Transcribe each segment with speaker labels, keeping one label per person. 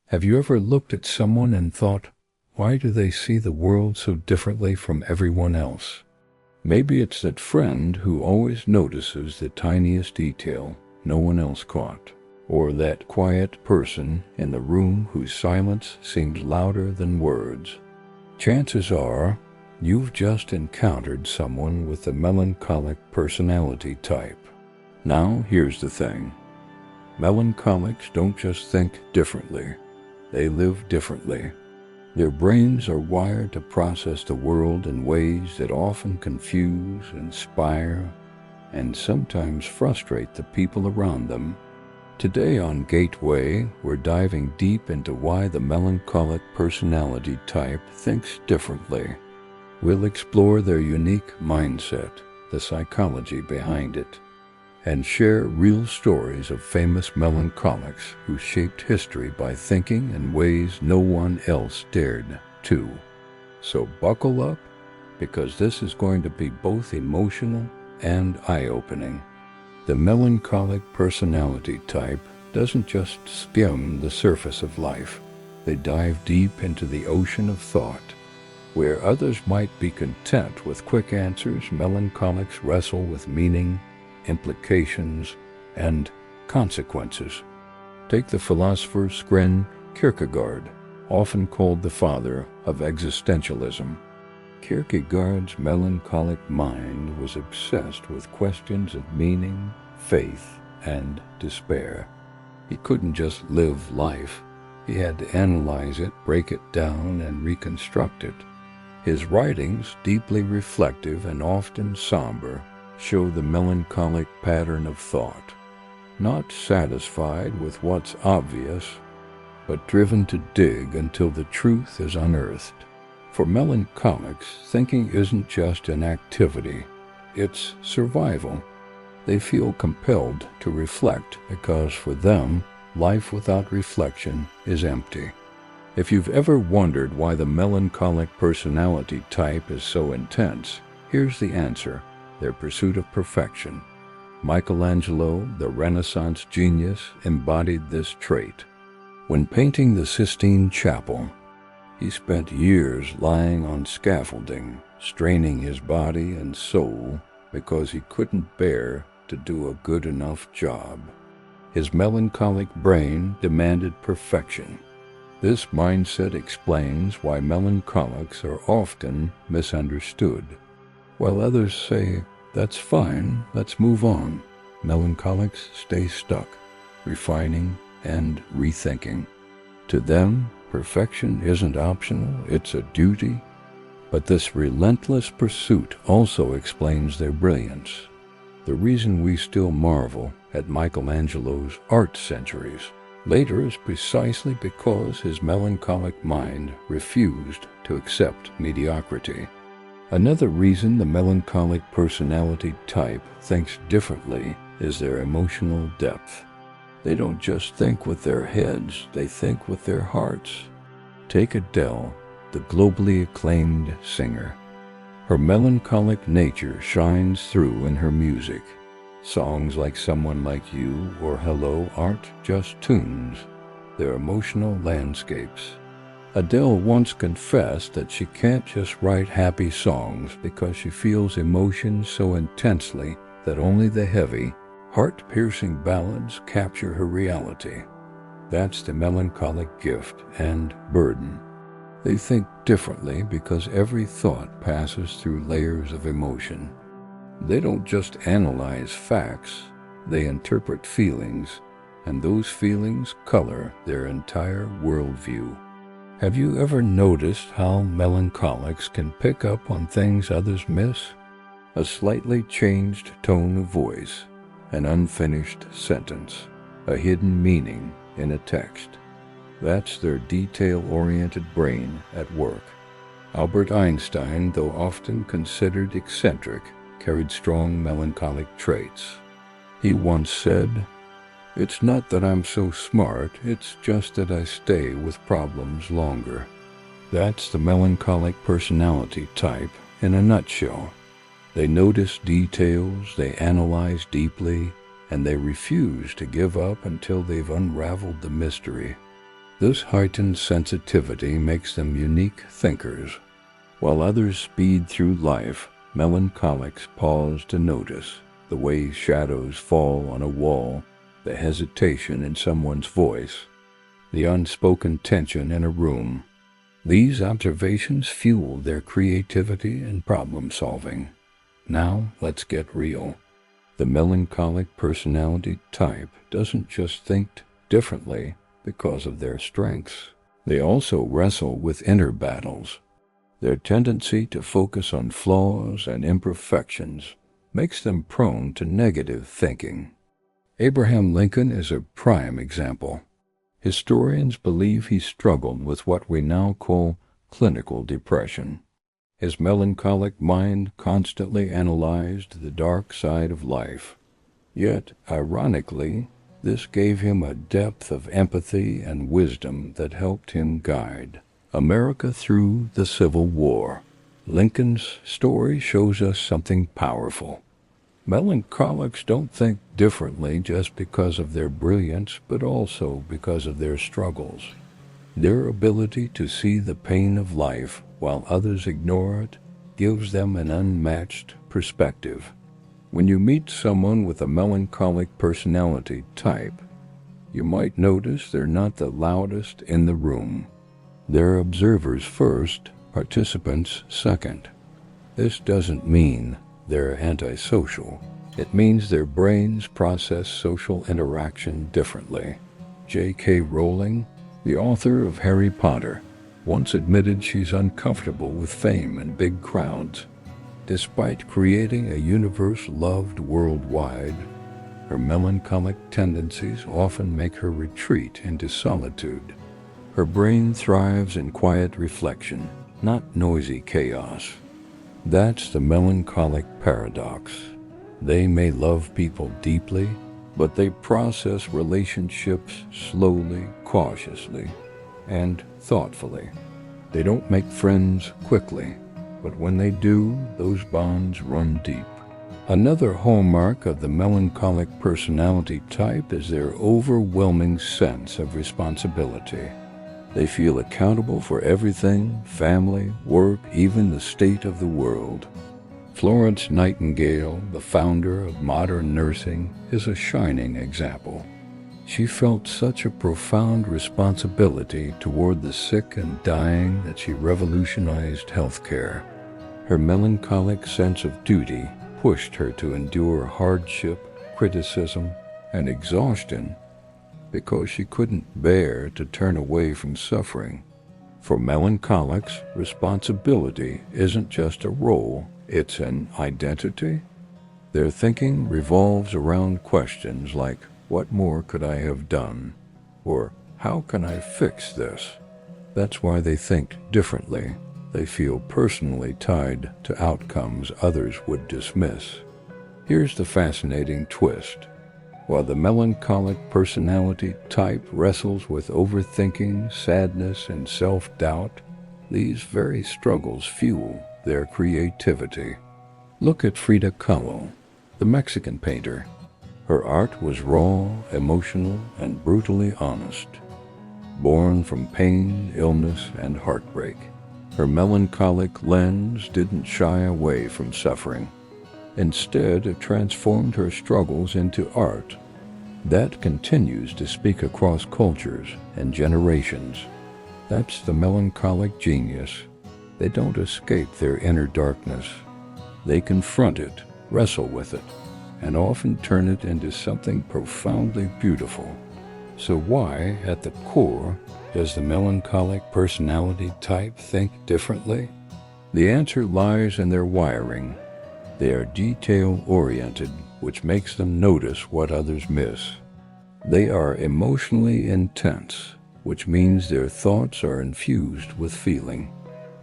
Speaker 1: Have you ever looked at someone and thought, why do they see the world so differently from everyone else? Maybe it's that friend who always notices the tiniest detail no one else caught, or that quiet person in the room whose silence seems louder than words. Chances are, you've just encountered someone with the melancholic personality type. Now, here's the thing. Melancholics don't just think differently, they live differently. Their brains are wired to process the world in ways that often confuse, inspire, and sometimes frustrate the people around them. Today on Gateway, we're diving deep into why the melancholic personality type thinks differently. We'll explore their unique mindset, the psychology behind it, and share real stories of famous melancholics who shaped history by thinking in ways no one else dared to. So buckle up, because this is going to be both emotional and eye-opening. The melancholic personality type doesn't just skim the surface of life. They dive deep into the ocean of thought. Where others might be content with quick answers, melancholics wrestle with meaning, implications, and consequences. Take the philosopher Søren Kierkegaard, often called the father of existentialism. Kierkegaard's melancholic mind was obsessed with questions of meaning, faith, and despair. He couldn't just live life. He had to analyze it, break it down, and reconstruct it. His writings, deeply reflective and often somber, show the melancholic pattern of thought, not satisfied with what's obvious, but driven to dig until the truth is unearthed. For melancholics, thinking isn't just an activity, it's survival. They feel compelled to reflect because for them, life without reflection is empty. If you've ever wondered why the melancholic personality type is so intense, here's the answer: their pursuit of perfection. Michelangelo, the Renaissance genius, embodied this trait. When painting the Sistine Chapel, he spent years lying on scaffolding, straining his body and soul because he couldn't bear to do a good enough job. His melancholic brain demanded perfection. This mindset explains why melancholics are often misunderstood. While others say, "That's fine, let's move on," melancholics stay stuck, refining and rethinking. To them, perfection isn't optional, it's a duty. But this relentless pursuit also explains their brilliance. The reason we still marvel at Michelangelo's art centuries later is precisely because his melancholic mind refused to accept mediocrity. Another reason the melancholic personality type thinks differently is their emotional depth. They don't just think with their heads, they think with their hearts. Take Adele, the globally acclaimed singer. Her melancholic nature shines through in her music. Songs like Someone Like You or Hello aren't just tunes, they're emotional landscapes. Adele once confessed that she can't just write happy songs because she feels emotion so intensely that only the heavy, heart-piercing ballads capture her reality. That's the melancholic gift and burden. They think differently because every thought passes through layers of emotion. They don't just analyze facts, they interpret feelings, and those feelings color their entire worldview. Have you ever noticed how melancholics can pick up on things others miss? A slightly changed tone of voice, an unfinished sentence, a hidden meaning in a text. That's their detail-oriented brain at work. Albert Einstein, though often considered eccentric, carried strong melancholic traits. He once said, "It's not that I'm so smart, it's just that I stay with problems longer." That's the melancholic personality type in a nutshell. They notice details, they analyze deeply, and they refuse to give up until they've unraveled the mystery. This heightened sensitivity makes them unique thinkers. While others speed through life, melancholics pause to notice the way shadows fall on a wall, the hesitation in someone's voice, the unspoken tension in a room. These observations fuel their creativity and problem-solving. Now, let's get real. The melancholic personality type doesn't just think differently because of their strengths. They also wrestle with inner battles. Their tendency to focus on flaws and imperfections makes them prone to negative thinking. Abraham Lincoln is a prime example. Historians believe he struggled with what we now call clinical depression. His melancholic mind constantly analyzed the dark side of life. Yet, ironically, this gave him a depth of empathy and wisdom that helped him guide America through the Civil War. Lincoln's story shows us something powerful. Melancholics don't think differently just because of their brilliance, but also because of their struggles. Their ability to see the pain of life while others ignore it gives them an unmatched perspective. When you meet someone with a melancholic personality type, you might notice they're not the loudest in the room. They're observers first, participants second. This doesn't mean they're antisocial. It means their brains process social interaction differently. J.K. Rowling, the author of Harry Potter, once admitted she's uncomfortable with fame and big crowds. Despite creating a universe loved worldwide, her melancholic tendencies often make her retreat into solitude. Her brain thrives in quiet reflection, not noisy chaos. That's the melancholic paradox. They may love people deeply, but they process relationships slowly, cautiously, and thoughtfully. They don't make friends quickly, but when they do, those bonds run deep. Another hallmark of the melancholic personality type is their overwhelming sense of responsibility. They feel accountable for everything, family, work, even the state of the world. Florence Nightingale, the founder of modern nursing, is a shining example. She felt such a profound responsibility toward the sick and dying that she revolutionized healthcare. Her melancholic sense of duty pushed her to endure hardship, criticism, and exhaustion because she couldn't bear to turn away from suffering. For melancholics, responsibility isn't just a role, it's an identity. Their thinking revolves around questions like, what more could I have done? Or, how can I fix this? That's why they think differently. They feel personally tied to outcomes others would dismiss. Here's the fascinating twist. While the melancholic personality type wrestles with overthinking, sadness, and self-doubt, these very struggles fuel their creativity. Look at Frida Kahlo, the Mexican painter. Her art was raw, emotional, and brutally honest. Born from pain, illness, and heartbreak, her melancholic lens didn't shy away from suffering. Instead, it transformed her struggles into art that continues to speak across cultures and generations. That's the melancholic genius. They don't escape their inner darkness. They confront it, wrestle with it, and often turn it into something profoundly beautiful. So why, at the core, does the melancholic personality type think differently? The answer lies in their wiring. They are detail-oriented, which makes them notice what others miss. They are emotionally intense, which means their thoughts are infused with feeling.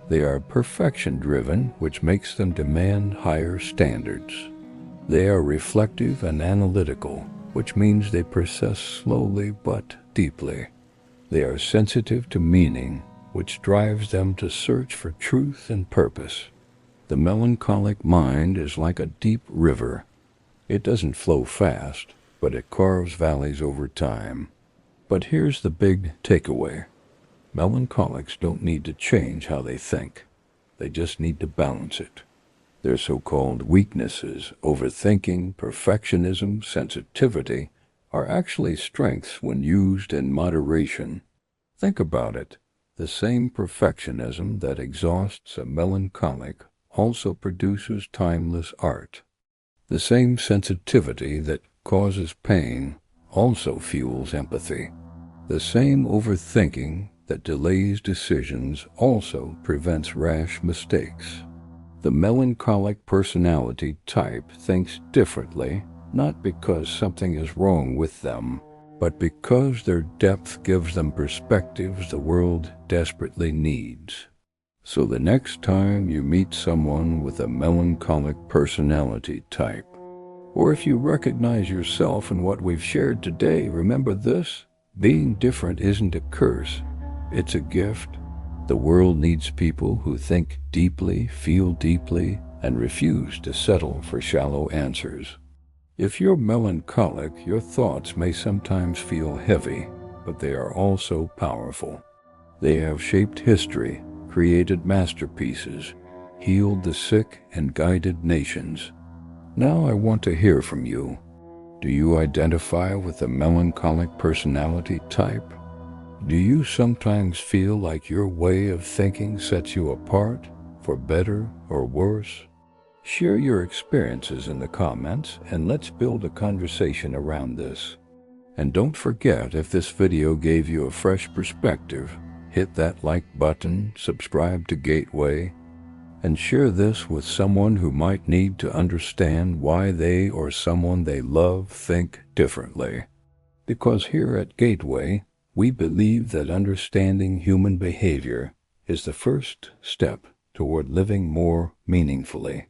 Speaker 1: They are perfection-driven, which makes them demand higher standards. They are reflective and analytical, which means they process slowly but deeply. They are sensitive to meaning, which drives them to search for truth and purpose. The melancholic mind is like a deep river. It doesn't flow fast, but it carves valleys over time. But here's the big takeaway. Melancholics don't need to change how they think. They just need to balance it. Their so-called weaknesses, overthinking, perfectionism, sensitivity, are actually strengths when used in moderation. Think about it. The same perfectionism that exhausts a melancholic also produces timeless art. The same sensitivity that causes pain also fuels empathy. The same overthinking that delays decisions also prevents rash mistakes. The melancholic personality type thinks differently, not because something is wrong with them, but because their depth gives them perspectives the world desperately needs. So the next time you meet someone with a melancholic personality type, or if you recognize yourself in what we've shared today, remember this: being different isn't a curse, it's a gift. The world needs people who think deeply, feel deeply, and refuse to settle for shallow answers. If you're melancholic, your thoughts may sometimes feel heavy, but they are also powerful. They have shaped history, created masterpieces, healed the sick, and guided nations. Now I want to hear from you. Do you identify with a melancholic personality type? Do you sometimes feel like your way of thinking sets you apart, for better or worse? Share your experiences in the comments and let's build a conversation around this. And don't forget, if this video gave you a fresh perspective, hit that like button, subscribe to Gateway, and share this with someone who might need to understand why they or someone they love think differently. Because here at Gateway, we believe that understanding human behavior is the first step toward living more meaningfully.